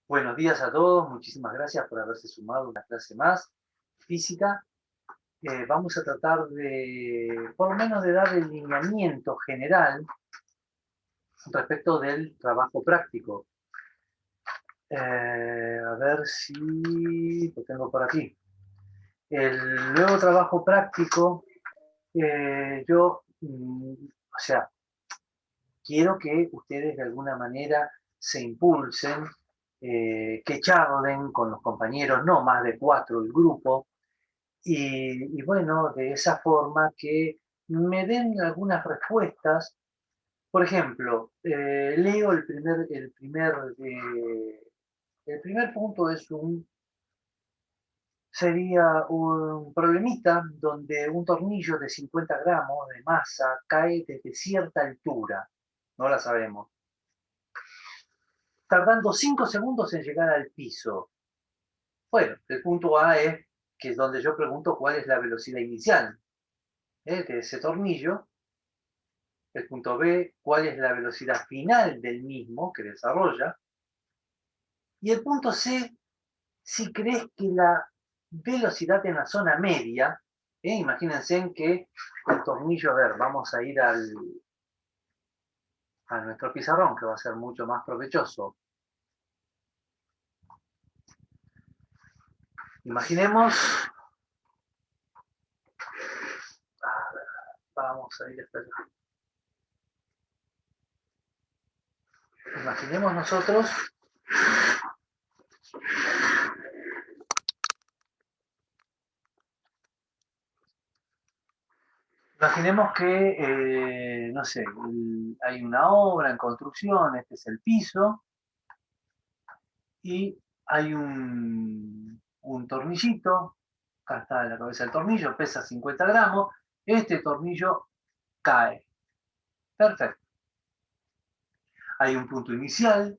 Buenos días a todos, muchísimas gracias por haberse sumado a una clase más física. Vamos a tratar de, por lo menos, de dar el lineamiento general respecto del trabajo práctico. A ver si lo tengo por aquí. El nuevo trabajo práctico, o sea, quiero que ustedes de alguna manera se impulsen, que charlen con los compañeros, no más de 4 el grupo. Y bueno, de esa forma que me den algunas respuestas. Por ejemplo, leo el primer punto sería un problemita donde un tornillo de 50 gramos de masa cae desde cierta altura, no la sabemos, tardando 5 segundos en llegar al piso. Bueno, el punto A es que es donde yo pregunto cuál es la velocidad inicial de ese tornillo. El punto B, cuál es la velocidad final del mismo que desarrolla. Y el punto C, si crees que la velocidad en la zona media, imagínense en que el tornillo, a ver, vamos a ir a nuestro pizarrón, que va a ser mucho más provechoso. Imaginemos, vamos a ir hasta allá. Imaginemos nosotros Imaginemos que, no sé, hay una obra en construcción, este es el piso, y hay un tornillito, acá está la cabeza del tornillo, pesa 50 gramos, este tornillo cae. Perfecto. Hay un punto inicial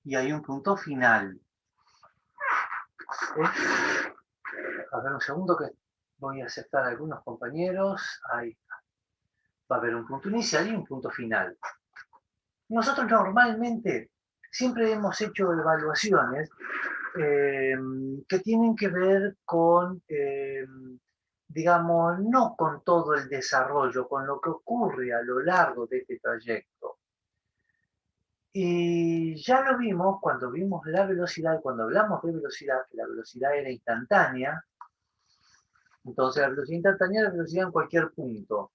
y hay un punto final. A ver un segundo que voy a aceptar a algunos compañeros. Ahí va a haber un punto inicial y un punto final. Nosotros normalmente siempre hemos hecho evaluaciones que tienen que ver con, digamos, no con todo el desarrollo, con lo que ocurre a lo largo de este trayecto. Y ya lo vimos cuando vimos la velocidad, cuando hablamos de velocidad, que la velocidad era instantánea. Entonces la velocidad instantánea es la velocidad en cualquier punto.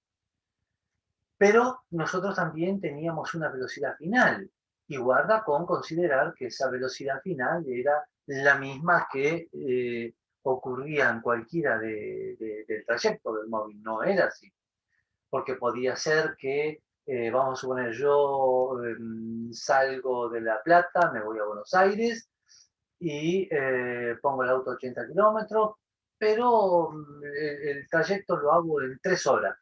Pero nosotros también teníamos una velocidad final, y guarda con considerar que esa velocidad final era la misma que ocurría en cualquiera del trayecto del móvil. No era así, porque podía ser que, vamos a suponer, yo salgo de La Plata, me voy a Buenos Aires y pongo el auto a 80 kilómetros, pero el trayecto lo hago en 3 horas.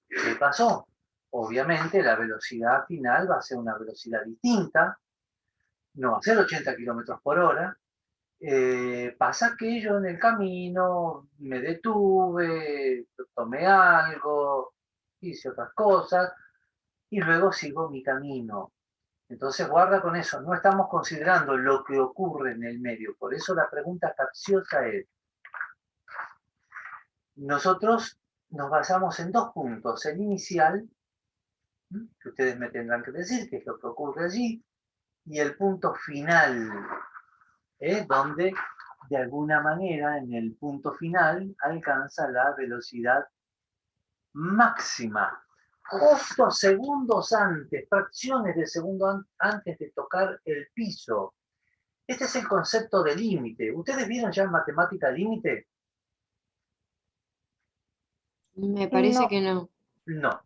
¿Qué pasó? Obviamente la velocidad final va a ser una velocidad distinta, no va a ser 80 kilómetros por hora. Pasa que yo en el camino me detuve, tomé algo, hice otras cosas y luego sigo mi camino. Entonces guarda con eso, no estamos considerando lo que ocurre en el medio. Por eso la pregunta capciosa es, nosotros nos basamos en dos puntos, el inicial, que ustedes me tendrán que decir qué es lo que ocurre allí, y el punto final, donde de alguna manera en el punto final alcanza la velocidad máxima, justo segundos antes, fracciones de segundo antes de tocar el piso. Este es el concepto de límite. ¿Ustedes vieron ya en matemática límite? Me parece No, que no. no.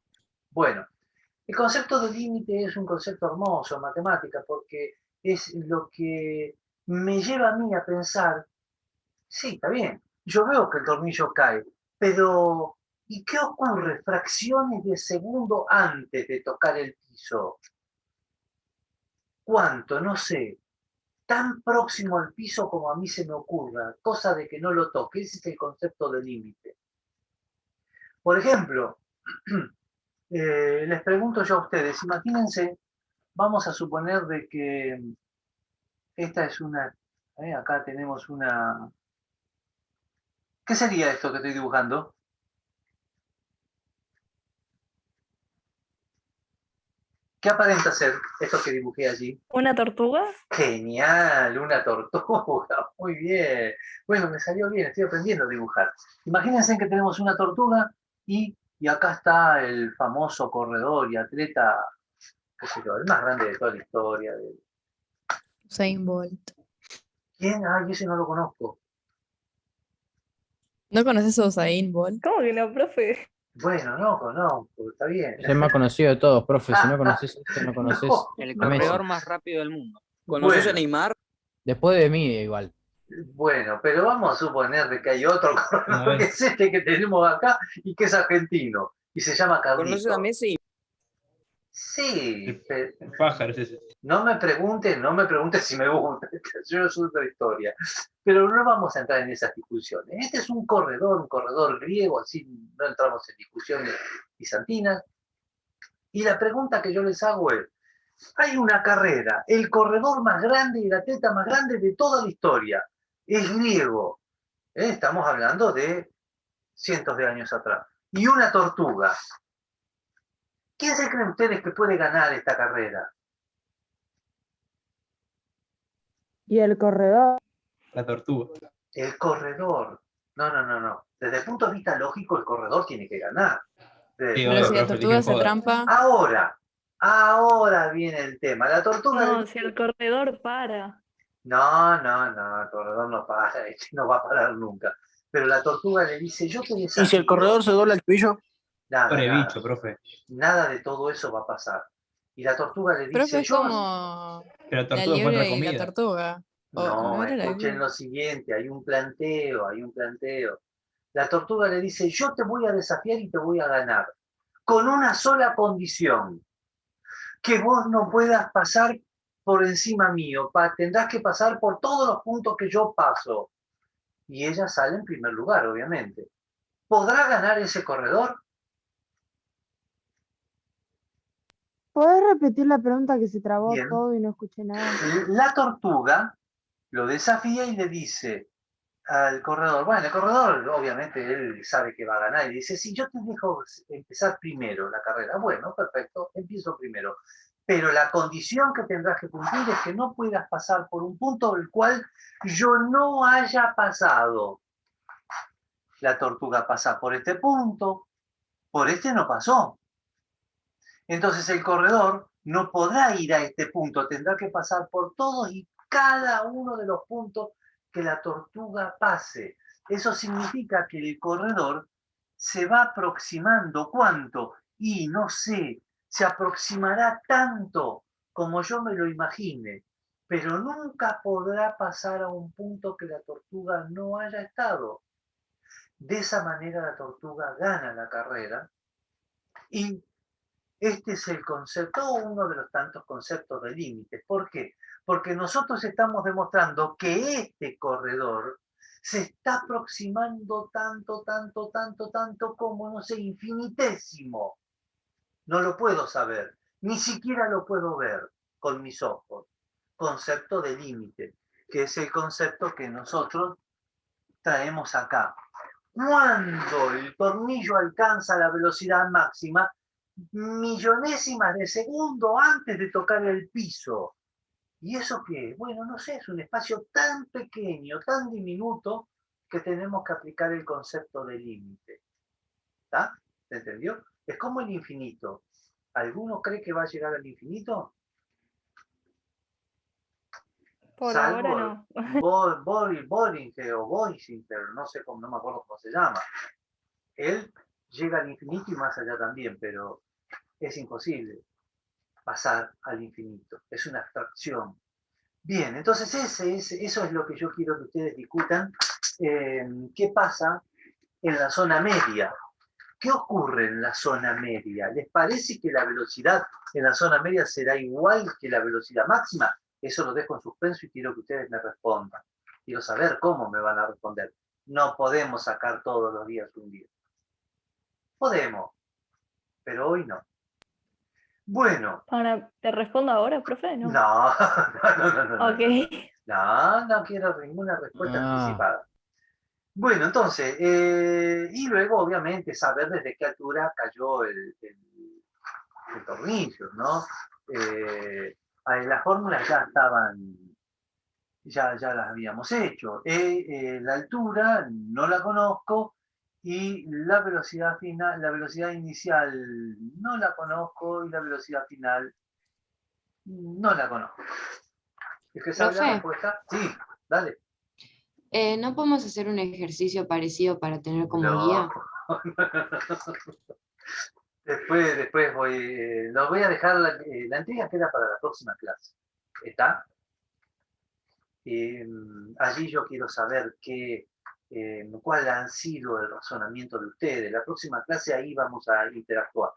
Bueno, el concepto de límite es un concepto hermoso en matemática porque es lo que me lleva a mí a pensar, sí, está bien, yo veo que el tornillo cae, pero ¿y qué ocurre fracciones de segundo antes de tocar el piso? ¿Cuánto? No sé. Tan próximo al piso como a mí se me ocurra, cosa de que no lo toque. Ese es el concepto de límite. Por ejemplo, les pregunto yo a ustedes, imagínense, vamos a suponer de que Esta es una, acá tenemos una... ¿Qué sería esto que estoy dibujando? ¿Qué aparenta ser esto que dibujé allí? ¿Una tortuga? Genial, una tortuga, muy bien. Bueno, me salió bien, estoy aprendiendo a dibujar. Imagínense que tenemos una tortuga y acá está el famoso corredor y atleta, qué sé yo, el más grande de toda la historia. Usain Bolt. ¿Quién? Ay, ese no lo conozco. ¿No conoces a Usain Bolt? ¿Cómo que no, profe? Bueno, no conozco, está bien. Es el más conocido de todos, profe. Si no conoces este, no No, conoces El a Messi. corredor más rápido del mundo. ¿Conoces a bueno, Neymar? Después de mí, igual. bueno, pero vamos a suponer de que hay otro corredor que es este que tenemos acá y que es argentino y se llama ¿Conoces a Carlito. Messi? Sí, El pájaro es ese. no me pregunten si me gusta, yo soy otra historia. Pero no vamos a entrar en esas discusiones. Este es un corredor griego, así no entramos en discusiones bizantinas. Y la pregunta que yo les hago es, hay una carrera, el corredor más grande y el atleta más grande de toda la historia, es griego. Estamos hablando de cientos de años atrás. Y una tortuga. ¿Quién se creen ustedes que puede ganar esta carrera? Y el corredor, La tortuga. El corredor. No. Desde el punto de vista lógico, el corredor tiene que ganar. Sí, Pero obvio, si la profe, tortuga dije hace joda. trampa, Ahora viene el tema. La tortuga... No, si el corredor para. No, el corredor no para, no va a parar nunca. Pero la tortuga le dice, yo te desafío. ¿Y si el corredor se dobla el tobillo? Pobre Nada, bicho, profe. nada de todo eso va a pasar. Y la tortuga le profe, dice, es yo... como Pero la tortuga fue otra liebre y la comida. tortuga. O, ¿no No, era la escuchen liebre? lo siguiente, hay un planteo. La tortuga le dice, yo te voy a desafiar y te voy a ganar, con una sola condición, que vos no puedas pasar por encima mío, tendrás que pasar por todos los puntos que yo paso. Y ella sale en primer lugar, obviamente. ¿Podrá ganar ese corredor? ¿podés repetir la pregunta que se trabó Bien. todo y no escuché nada? La tortuga lo desafía y le dice al corredor, bueno, el corredor obviamente él sabe que va a ganar y dice, si yo te dejo empezar primero la carrera, bueno, perfecto, empiezo primero. Pero la condición que tendrás que cumplir es que no puedas pasar por un punto del cual yo no haya pasado. La tortuga pasa por este punto, por este no pasó. Entonces el corredor no podrá ir a este punto, tendrá que pasar por todos y cada uno de los puntos que la tortuga pase. Eso significa que el corredor se va aproximando. ¿Cuánto? Y no sé, se aproximará tanto como yo me lo imagine, pero nunca podrá pasar a un punto que la tortuga no haya estado. De esa manera la tortuga gana la carrera y este es el concepto, uno de los tantos conceptos de límites. ¿Por qué? Porque nosotros estamos demostrando que este corredor se está aproximando tanto, como, no sé, infinitésimo. No lo puedo saber, ni siquiera lo puedo ver con mis ojos. Concepto de límite, que es el concepto que nosotros traemos acá. Cuando el tornillo alcanza la velocidad máxima, millonésimas de segundo antes de tocar el piso. ¿Y eso qué es? Bueno, no sé, es un espacio tan pequeño, tan diminuto, que tenemos que aplicar el concepto de límite. ¿Está? ¿Se entendió? Es como el infinito. ¿Alguno cree que va a llegar al infinito? Por Salvo ahora no. Bollinger o Boisinger, no sé cómo, no me acuerdo cómo se llama. Él llega al infinito y más allá también, pero es imposible pasar al infinito. Es una abstracción. Bien, entonces eso es lo que yo quiero que ustedes discutan. ¿Qué pasa en la zona media? ¿Qué ocurre en la zona media? ¿Les parece que la velocidad en la zona media será igual que la velocidad máxima? Eso lo dejo en suspenso y quiero que ustedes me respondan. Quiero saber cómo me van a responder. No podemos sacar todos los días un día. Podemos, pero hoy no. Bueno, ¿Te respondo ahora, profe? no, No. no. Ok. No quiero ninguna respuesta Ah. anticipada. Bueno, entonces, y luego obviamente saber desde qué altura cayó el tornillo, ¿no? Las fórmulas ya estaban, ya las habíamos hecho. La altura no la conozco y la velocidad final, la velocidad inicial no la conozco y la velocidad final no la conozco. ¿Es que sabe la Profe, respuesta? Sí, dale. ¿no podemos hacer un ejercicio parecido para tener como No. guía? Después nos voy a dejar, la entrega queda para la próxima clase. ¿Está? Allí yo quiero saber cuál han sido el razonamiento de ustedes. La próxima clase ahí vamos a interactuar.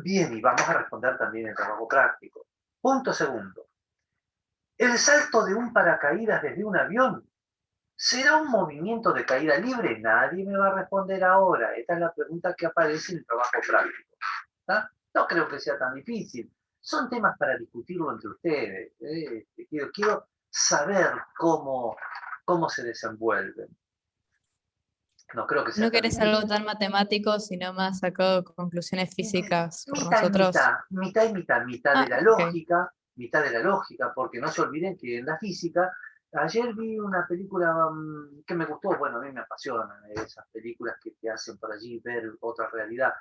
Bien, y vamos a responder también el trabajo práctico. Punto segundo. ¿El salto de un paracaídas desde un avión será un movimiento de caída libre? Nadie me va a responder ahora. Esta es la pregunta que aparece en el trabajo práctico. ¿Está? No creo que sea tan difícil. Son temas para discutirlo entre ustedes. Quiero saber cómo se desenvuelven. No creo que sea No tan querés difícil. algo tan matemático, sino más sacado conclusiones físicas por Mitad y nosotros. mitad y mitad. Mitad Ah, de la ok. lógica, mitad de la lógica, porque no se olviden que en la física, ayer vi una película que me gustó, bueno, a mí me apasionan esas películas que te hacen por allí ver otra realidad,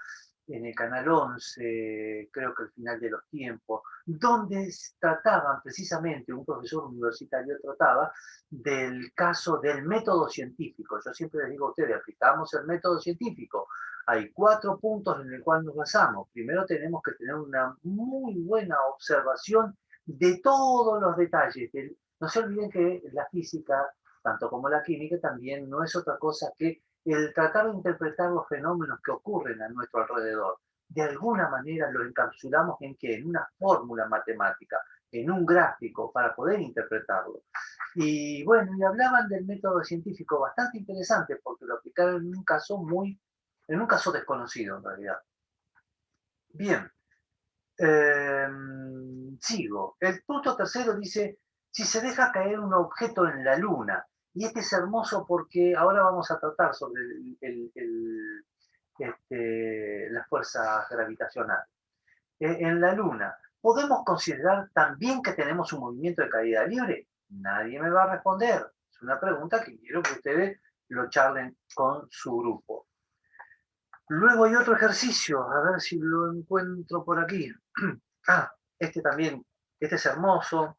en el Canal 11, creo que El final de los tiempos, donde trataban precisamente, un profesor universitario trataba del caso del método científico. Yo siempre les digo a ustedes, aplicamos el método científico. Hay 4 puntos en el cual nos basamos. Primero tenemos que tener una muy buena observación de todos los detalles. No se olviden que la física, tanto como la química, también no es otra cosa que el tratar de interpretar los fenómenos que ocurren a nuestro alrededor. De alguna manera lo encapsulamos en qué? En una fórmula matemática, en un gráfico, para poder interpretarlo. Y bueno, y hablaban del método científico bastante interesante, porque lo aplicaron en un caso desconocido en realidad. Bien, sigo. El punto tercero dice, si se deja caer un objeto en la luna, y este es hermoso porque ahora vamos a tratar sobre las fuerzas gravitacionales. En la luna, ¿podemos considerar también que tenemos un movimiento de caída libre? Nadie me va a responder. Es una pregunta que quiero que ustedes lo charlen con su grupo. Luego hay otro ejercicio, a ver si lo encuentro por aquí. Este también, este es hermoso.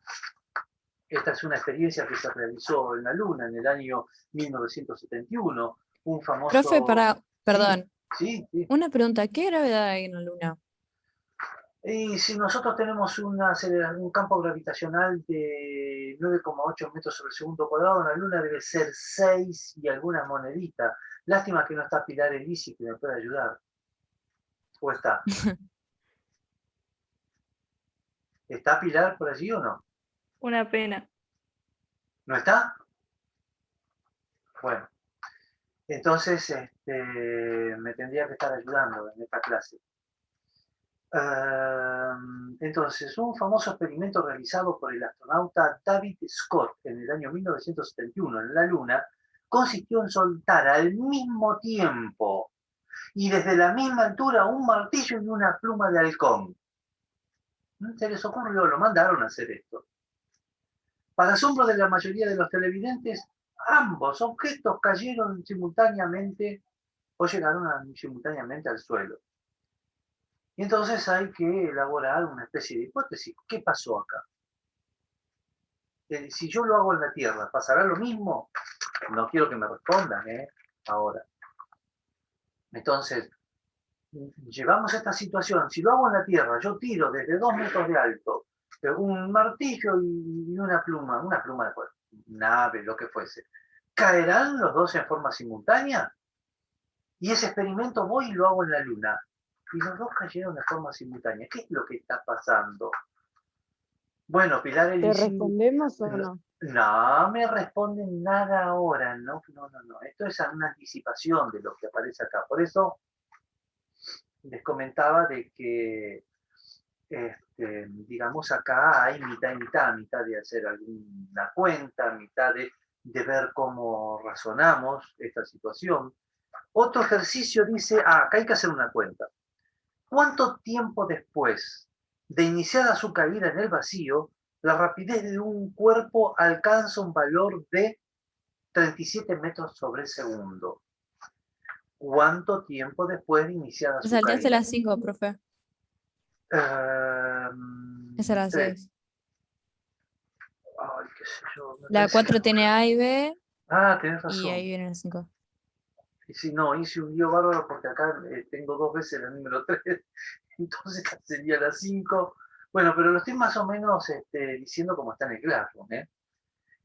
Esta es una experiencia que se realizó en la Luna en el año 1971. Un famoso... Profe, perdón. Sí. Una pregunta, ¿qué gravedad hay en la Luna? Y si nosotros tenemos un campo gravitacional de 9,8 metros sobre el segundo cuadrado, en la Luna debe ser 6 y alguna monedita. Lástima que no está Pilar Elisi, que me puede ayudar. ¿O está? ¿Está Pilar por allí o no? Una pena. ¿No está? Bueno, entonces me tendría que estar ayudando en esta clase. Entonces, un famoso experimento realizado por el astronauta David Scott en el año 1971 en la Luna consistió en soltar al mismo tiempo y desde la misma altura un martillo y una pluma de halcón. Se les ocurrió, lo mandaron a hacer esto. Para asombro de la mayoría de los televidentes, ambos objetos cayeron simultáneamente o llegaron simultáneamente al suelo. Y entonces hay que elaborar una especie de hipótesis. ¿Qué pasó acá? Si yo lo hago en la Tierra, ¿pasará lo mismo? No quiero que me respondan, ahora. Entonces, llevamos esta situación. Si lo hago en la Tierra, yo tiro desde 2 metros de alto un martillo y una pluma de fuego, nave, lo que fuese. ¿Caerán los dos en forma simultánea? Y ese experimento voy y lo hago en la Luna. Y los dos cayeron de forma simultánea. ¿Qué es lo que está pasando? Bueno, Pilar ¿Te Elisi... respondemos o no? No me responden nada ahora, no. Esto es una anticipación de lo que aparece acá. Por eso, les comentaba de que, digamos, acá hay mitad y mitad de hacer alguna cuenta, mitad de ver cómo razonamos esta situación. Otro ejercicio dice, acá hay que hacer una cuenta. ¿Cuánto tiempo después de iniciada su caída en el vacío, la rapidez de un cuerpo alcanza un valor de 37 metros sobre segundo? ¿Cuánto tiempo después de iniciada Te su salteaste caída? las 5, profe. Esa era la Tres. 6. Ay, qué sé yo. me La parece que- 4 tiene A y B tenés razón. y ahí viene la 5. Y sí, no, hice un lío bárbaro porque acá tengo 2 veces la número 3, entonces esta sería la 5. Bueno, pero lo estoy más o menos diciendo como está en el Classroom, ¿eh?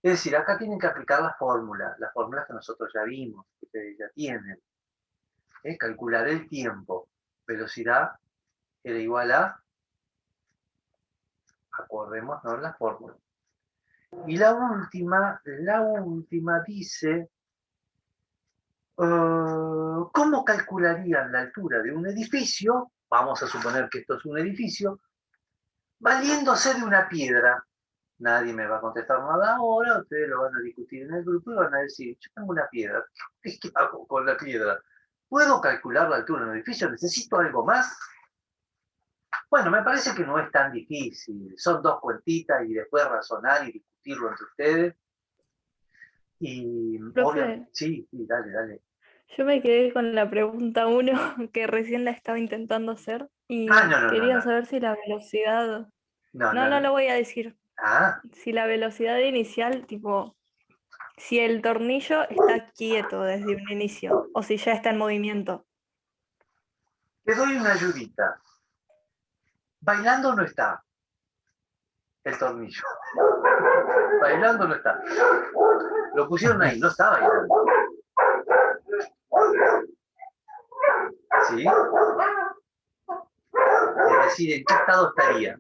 Es decir, acá tienen que aplicar las fórmulas que nosotros ya vimos, que ustedes ya tienen. Calcular el tiempo. Velocidad era igual a, acordémonos la fórmula. Y la última dice, ¿cómo calcularían la altura de un edificio? Vamos a suponer que esto es un edificio, valiéndose de una piedra. Nadie me va a contestar nada ahora, ustedes lo van a discutir en el grupo y van a decir, yo tengo una piedra, ¿qué hago con la piedra? ¿Puedo calcular la altura de un edificio? ¿Necesito algo más? Bueno, me parece que no es tan difícil. Son 2 cuentitas y después razonar y discutirlo entre ustedes. Y Profe. obviamente, sí, dale. Yo me quedé con la pregunta 1 que recién la estaba intentando hacer y No. quería saber si la velocidad... No No lo voy a decir. Ah, Si la velocidad inicial, tipo, si el tornillo está quieto desde un inicio o si ya está en movimiento. te doy una ayudita. Bailando no está el tornillo. Bailando no está. Lo pusieron ahí, no está bailando. ¿Sí? Es decir, ¿en qué estado estaría?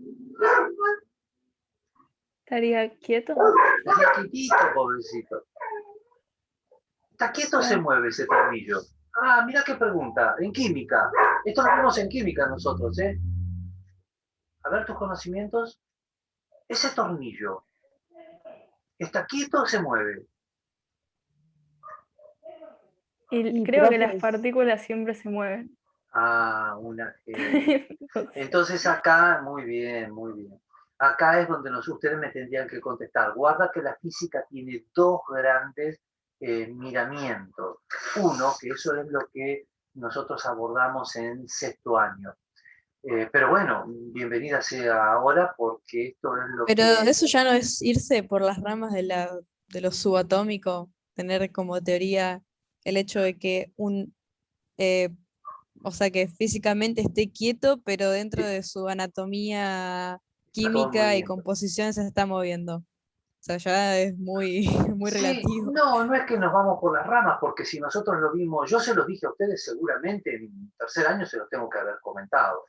¿Estaría quieto? Está quietito, pobrecito. Está quieto o se mueve ese tornillo. Ah, mira qué pregunta. En química. Esto lo vemos en química nosotros, ¿eh? A ver tus conocimientos. Ese tornillo, ¿está quieto o se mueve? Y Y creo que las profes, partículas siempre se mueven. Ah, una G. Entonces acá, muy bien. Acá es donde ustedes me tendrían que contestar. Guarda que la física tiene 2 grandes miramientos. Uno, que eso es lo que nosotros abordamos en 6º año. Pero bueno, bienvenida sea ahora porque esto es lo Pero que... eso ya no es irse por las ramas de lo subatómico, tener como teoría el hecho de que o sea, que físicamente esté quieto, pero dentro de su anatomía Todo muy química y bien. composición se está moviendo. O sea, ya es muy, muy Sí, relativo. no es que nos vamos por las ramas, porque si nosotros lo vimos, yo se los dije a ustedes seguramente en 3er año se los tengo que haber comentado,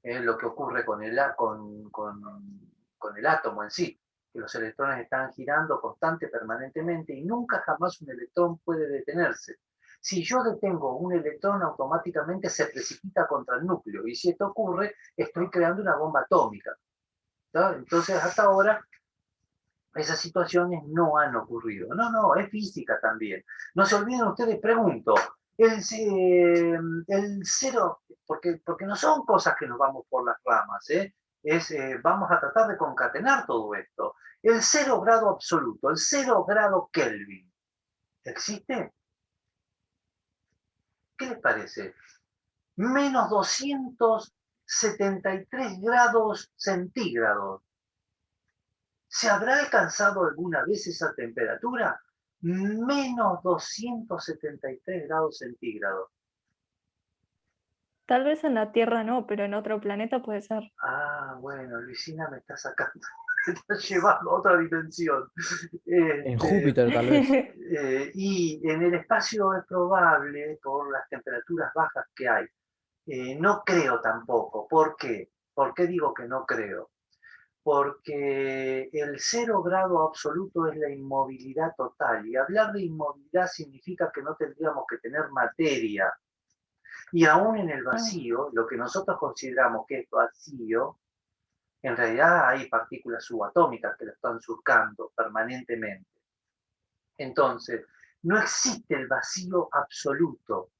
lo que ocurre con el átomo en sí, que los electrones están girando permanentemente y nunca jamás un electrón puede detenerse. Si yo detengo un electrón, automáticamente se precipita contra el núcleo, y si esto ocurre, estoy creando una bomba atómica. ¿Tá? Entonces, hasta ahora, esas situaciones no han ocurrido. No, es física también. No se olviden ustedes, pregunto, el cero, porque no son cosas que nos vamos por las ramas, vamos a tratar de concatenar todo esto. El 0 grado absoluto, el 0 grado Kelvin, ¿existe? ¿Qué les parece? Menos 273 grados centígrados. ¿Se habrá alcanzado alguna vez esa temperatura? Menos 273 grados centígrados. Tal vez en la Tierra no, pero en otro planeta puede ser. Ah, bueno, Luisina me está sacando, me está llevando a otra dimensión. En Júpiter, tal vez. Y en el espacio es probable, por las temperaturas bajas que hay. No creo tampoco. ¿Por qué? ¿Por qué digo que no creo? Porque el 0 grado absoluto es la inmovilidad total, y hablar de inmovilidad significa que no tendríamos que tener materia. Y aún en el vacío, lo que nosotros consideramos que es vacío, en realidad hay partículas subatómicas que lo están surcando permanentemente. Entonces, no existe el vacío absoluto.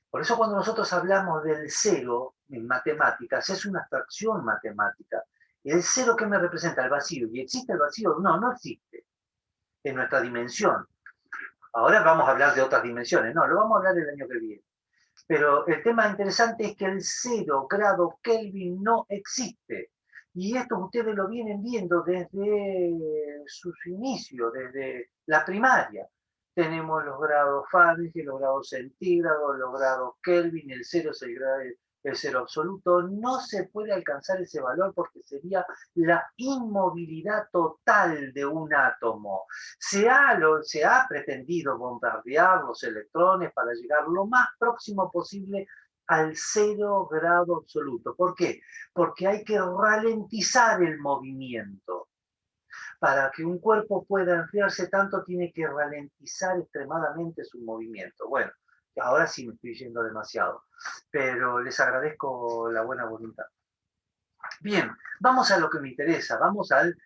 Por eso cuando nosotros hablamos del cero en matemáticas, es una abstracción matemática. ¿El cero qué me representa? El vacío. ¿Y existe el vacío? No, no existe. En nuestra dimensión. Ahora vamos a hablar de otras dimensiones. No, lo vamos a hablar el año que viene. Pero el tema interesante es que el 0 grado Kelvin no existe. Y esto ustedes lo vienen viendo desde sus inicios, desde la primaria. Tenemos los grados Fahrenheit, los grados centígrados, los grados Kelvin, el 0 es el 0 absoluto. No se puede alcanzar ese valor porque sería la inmovilidad total de un átomo. Se ha pretendido bombardear los electrones para llegar lo más próximo posible al 0 grado absoluto. ¿Por qué? Porque hay que ralentizar el movimiento. Para que un cuerpo pueda enfriarse tanto, tiene que ralentizar extremadamente su movimiento. Bueno, ahora sí me estoy yendo demasiado, pero les agradezco la buena voluntad. Bien, vamos a lo que me interesa, vamos al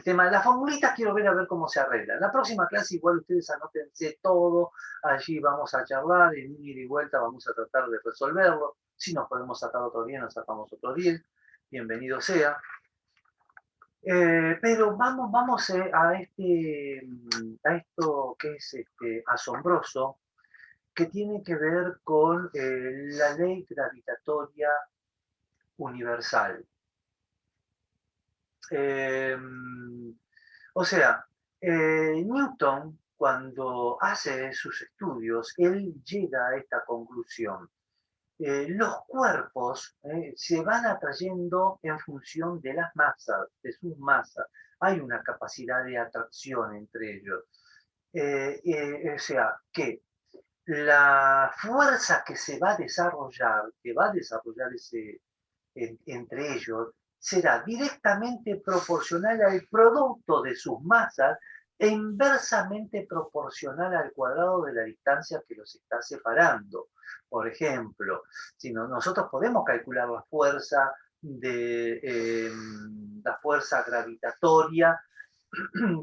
tema de las formulitas. Quiero ver a ver cómo se arregla. En la próxima clase igual ustedes anótense todo, allí vamos a charlar, en ida y vuelta vamos a tratar de resolverlo. Si nos podemos sacar otro día, nos sacamos otro día, bienvenido sea. Pero vamos a esto que es asombroso, que tiene que ver con la ley gravitatoria universal. O sea, Newton, cuando hace sus estudios, él llega a esta conclusión. Los cuerpos se van atrayendo en función de las masas, de sus masas. Hay una capacidad de atracción entre ellos. O sea, que la fuerza que se va a desarrollar, entre ellos, será directamente proporcional al producto de sus masas e inversamente proporcional al cuadrado de la distancia que los está separando. Por ejemplo, si nosotros podemos calcular la fuerza la fuerza gravitatoria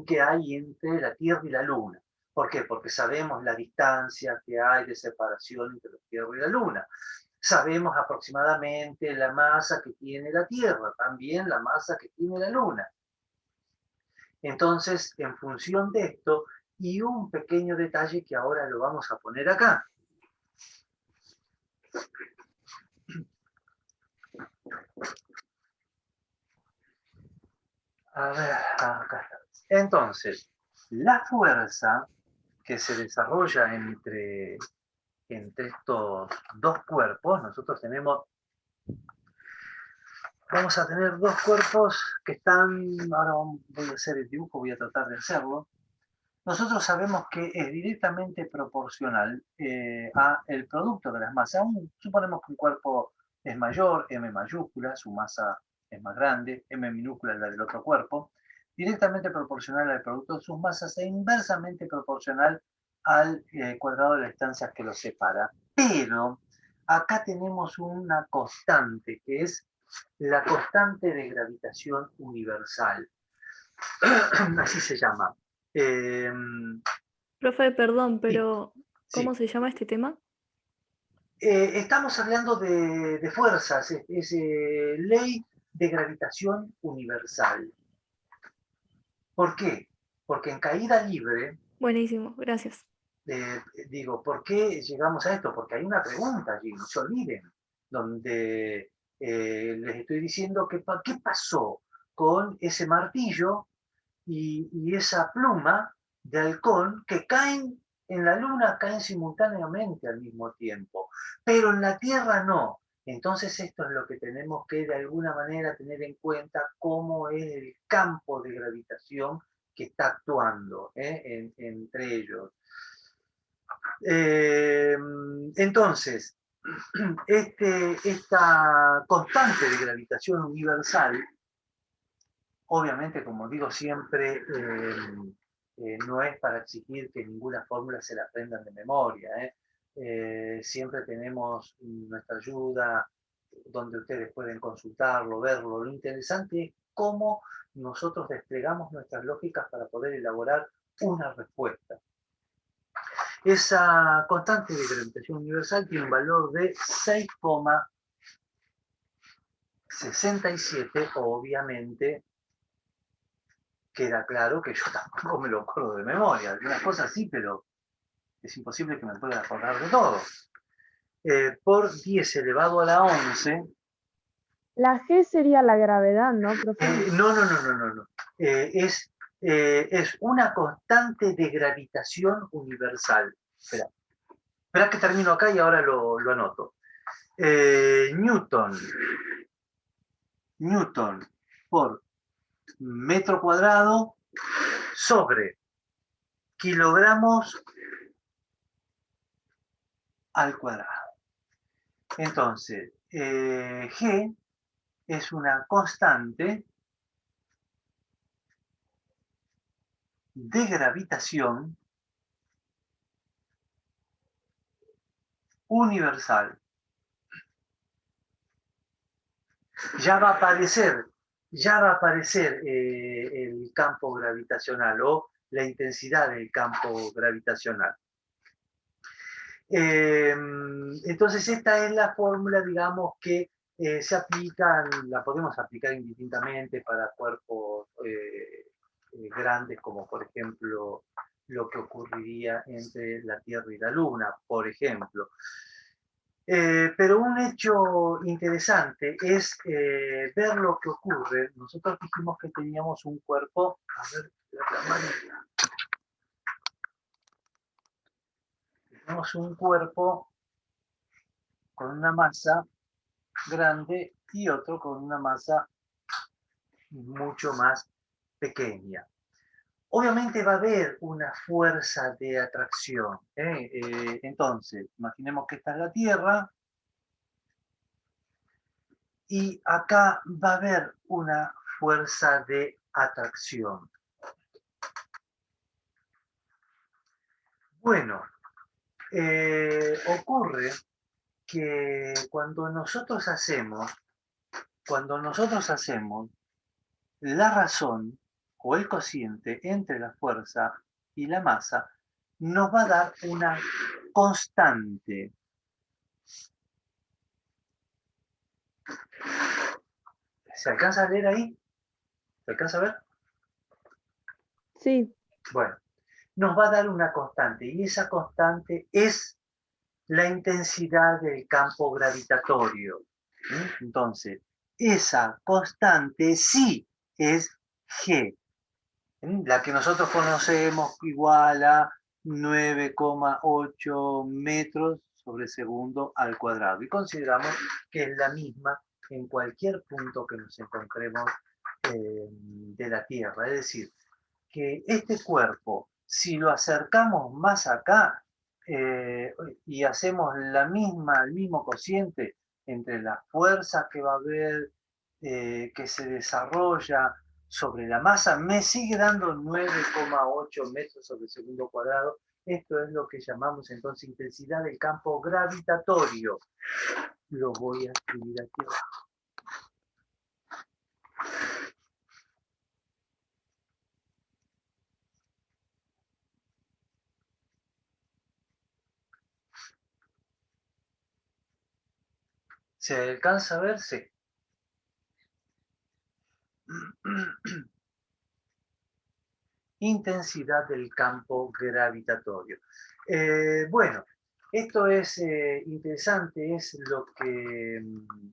que hay entre la Tierra y la Luna. ¿Por qué? Porque sabemos la distancia que hay de separación entre la Tierra y la Luna. Sabemos aproximadamente la masa que tiene la Tierra, también la masa que tiene la Luna. Entonces, en función de esto, y un pequeño detalle que ahora lo vamos a poner acá. A ver, acá está. Entonces, la fuerza que se desarrolla entre estos dos cuerpos, nosotros vamos a tener dos cuerpos que están, ahora voy a hacer el dibujo, voy a tratar de hacerlo. Nosotros sabemos que es directamente proporcional a el producto de las masas. Suponemos que un cuerpo es mayor, M mayúscula, su masa es más grande, M minúscula es la del otro cuerpo, directamente proporcional al producto de sus masas e inversamente proporcional al cuadrado de la distancia que los separa. Pero acá tenemos una constante, que es la constante de gravitación universal. Así se llama. Profe, perdón, pero sí. ¿cómo se llama este tema? Estamos hablando de fuerzas, es ley de gravitación universal. ¿Por qué? Porque en caída libre, Buenísimo, gracias. digo, ¿por qué llegamos a esto? Porque hay una pregunta allí, no se olviden, donde les estoy diciendo qué pasó con ese martillo y esa pluma de halcón que caen en la Luna, caen simultáneamente al mismo tiempo, pero en la Tierra no. Entonces esto es lo que tenemos que de alguna manera tener en cuenta, cómo es el campo de gravitación que está actuando entre ellos. Entonces, esta constante de gravitación universal, obviamente, como digo siempre, no es para exigir que ninguna fórmula se la aprendan de memoria. siempre tenemos nuestra ayuda, donde ustedes pueden consultarlo, verlo. Lo interesante es cómo nosotros desplegamos nuestras lógicas para poder elaborar una respuesta. Esa constante de gravitación universal tiene un valor de 6,67, obviamente. Queda claro que yo tampoco me lo acuerdo de memoria. Algunas cosas sí, pero es imposible que me pueda acordar de todo. Por 10 elevado a la 11. La G sería la gravedad, ¿no, profe? No. Es una constante de gravitación universal. Espera que termino acá y ahora lo anoto. Newton por metro cuadrado sobre kilogramos al cuadrado. Entonces, G es una constante de gravitación universal. Ya va a aparecer el campo gravitacional o la intensidad del campo gravitacional. Entonces esta es la fórmula, digamos, que se aplica, la podemos aplicar indistintamente para cuerpos grandes, como por ejemplo lo que ocurriría entre la Tierra y la Luna, por ejemplo. Pero un hecho interesante es ver lo que ocurre. Nosotros dijimos que teníamos un cuerpo, a ver, la camarita. Tenemos un cuerpo con una masa grande y otro con una masa mucho más pequeña. Obviamente va a haber una fuerza de atracción. Entonces, imaginemos que esta es la Tierra y acá va a haber una fuerza de atracción. Bueno, ocurre que cuando nosotros hacemos la razón o el cociente entre la fuerza y la masa, nos va a dar una constante. ¿Se alcanza a leer ahí? ¿Se alcanza a ver? Sí. Bueno, nos va a dar una constante y esa constante es la intensidad del campo gravitatorio. Entonces, esa constante sí es G, la que nosotros conocemos igual a 9,8 metros sobre segundo al cuadrado. Y consideramos que es la misma en cualquier punto que nos encontremos de la Tierra. Es decir, que este cuerpo, si lo acercamos más acá y hacemos el mismo cociente entre la fuerza que va a haber, que se desarrolla sobre la masa, me sigue dando 9,8 metros sobre segundo cuadrado. Esto es lo que llamamos entonces intensidad del campo gravitatorio. Lo voy a escribir aquí abajo. ¿Se alcanza a ver? Sí. Intensidad del campo gravitatorio. Bueno, esto es interesante, es lo que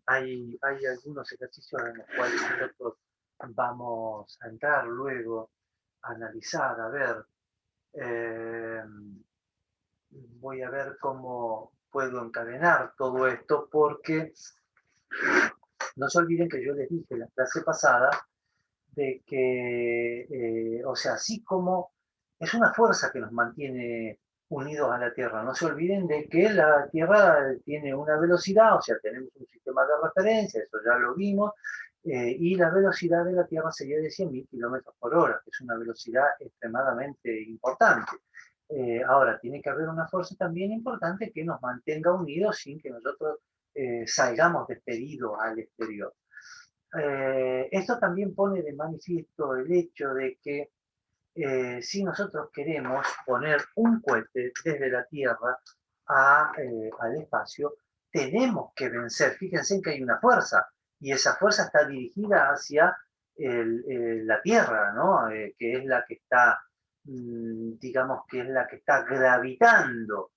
hay algunos ejercicios en los cuales nosotros vamos a entrar luego, a analizar, a ver. Voy a ver cómo puedo encadenar todo esto, porque no se olviden que yo les dije en la clase pasada de que, o sea, así como es una fuerza que nos mantiene unidos a la Tierra, no se olviden de que la Tierra tiene una velocidad, o sea, tenemos un sistema de referencia, eso ya lo vimos, y la velocidad de la Tierra sería de 100.000 kilómetros por hora, que es una velocidad extremadamente importante. Ahora, tiene que haber una fuerza también importante que nos mantenga unidos sin que nosotros salgamos despedidos al exterior. Esto también pone de manifiesto el hecho de que si nosotros queremos poner un cohete desde la Tierra al espacio, tenemos que vencer. Fíjense que hay una fuerza, y esa fuerza está dirigida hacia la Tierra, ¿no? Que es la que está, digamos, que es la que está gravitando.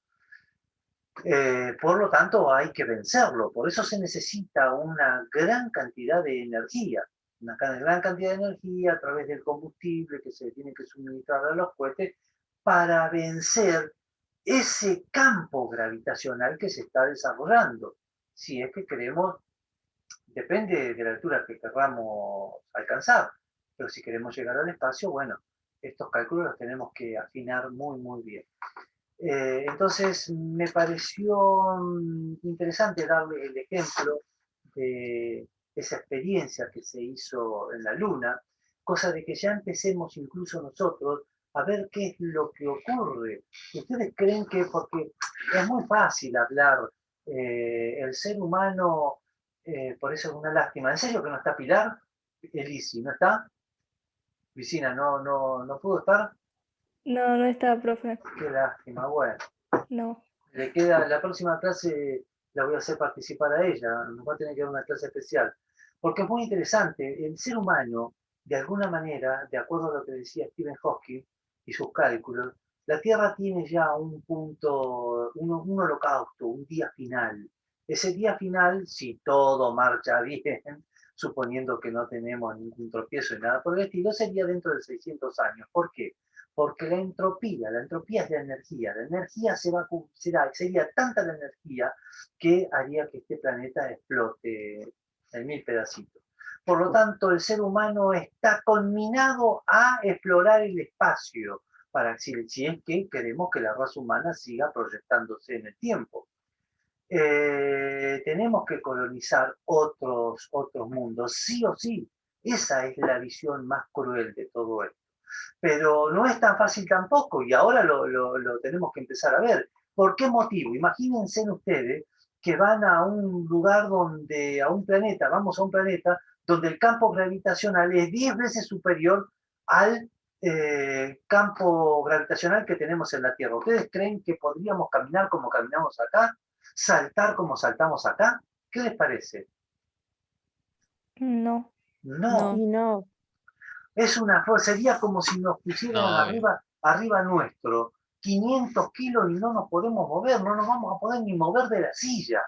Por lo tanto, hay que vencerlo. Por eso se necesita una gran cantidad de energía. Una gran cantidad de energía a través del combustible que se tiene que suministrar a los cohetes para vencer ese campo gravitacional que se está desarrollando. Si es que queremos, depende de la altura que queramos alcanzar, pero si queremos llegar al espacio, bueno, estos cálculos los tenemos que afinar muy, muy bien. Entonces me pareció interesante darle el ejemplo de esa experiencia que se hizo en la Luna, cosa de que ya empecemos incluso nosotros a ver qué es lo que ocurre. ¿Ustedes creen que, porque es muy fácil hablar, el ser humano, por eso es una lástima? ¿En serio que no está Pilar? Elisi, ¿no está? Vicina, no pudo estar. No, no está, profe. Qué lástima, bueno. No. Le queda, la próxima clase la voy a hacer participar a ella, nos va a tener que dar una clase especial. Porque es muy interesante, el ser humano, de alguna manera, de acuerdo a lo que decía Stephen Hawking y sus cálculos, la Tierra tiene ya un punto, un holocausto, un día final. Ese día final, si todo marcha bien, suponiendo que no tenemos ningún tropiezo y nada por el estilo, sería dentro de 600 años. ¿Por qué? Porque la entropía es la energía sería tanta la energía que haría que este planeta explote en 1000 pedacitos. Por lo tanto, el ser humano está conminado a explorar el espacio, para si es que queremos que la raza humana siga proyectándose en el tiempo. Tenemos que colonizar otros mundos, sí o sí. Esa es la visión más cruel de todo esto. Pero no es tan fácil tampoco, y ahora lo tenemos que empezar a ver. ¿Por qué motivo? Imagínense ustedes que van a un lugar a un planeta, vamos a un planeta donde el campo gravitacional es 10 veces superior al campo gravitacional que tenemos en la Tierra. ¿Ustedes creen que podríamos caminar como caminamos acá? ¿Saltar como saltamos acá? ¿Qué les parece? No. No. Y no. Sería como si nos pusieran arriba nuestro 500 kilos y no nos podemos mover, no nos vamos a poder ni mover de la silla.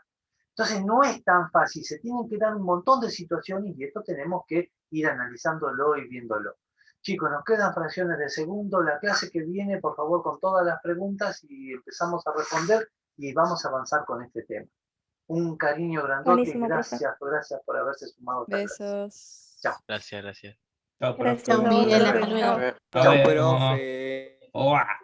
Entonces no es tan fácil, se tienen que dar un montón de situaciones y esto tenemos que ir analizándolo y viéndolo. Chicos, nos quedan fracciones de segundo. La clase que viene, por favor, con todas las preguntas y empezamos a responder y vamos a avanzar con este tema. Un cariño grandote, Buenísimo, profe. gracias por haberse sumado a esta clase. Besos. Chao. Gracias, gracias. Chao, profe. Gracias a vos, Miguel, profe. hasta luego. Chao. Chao, Nos vemos. profe. Oa.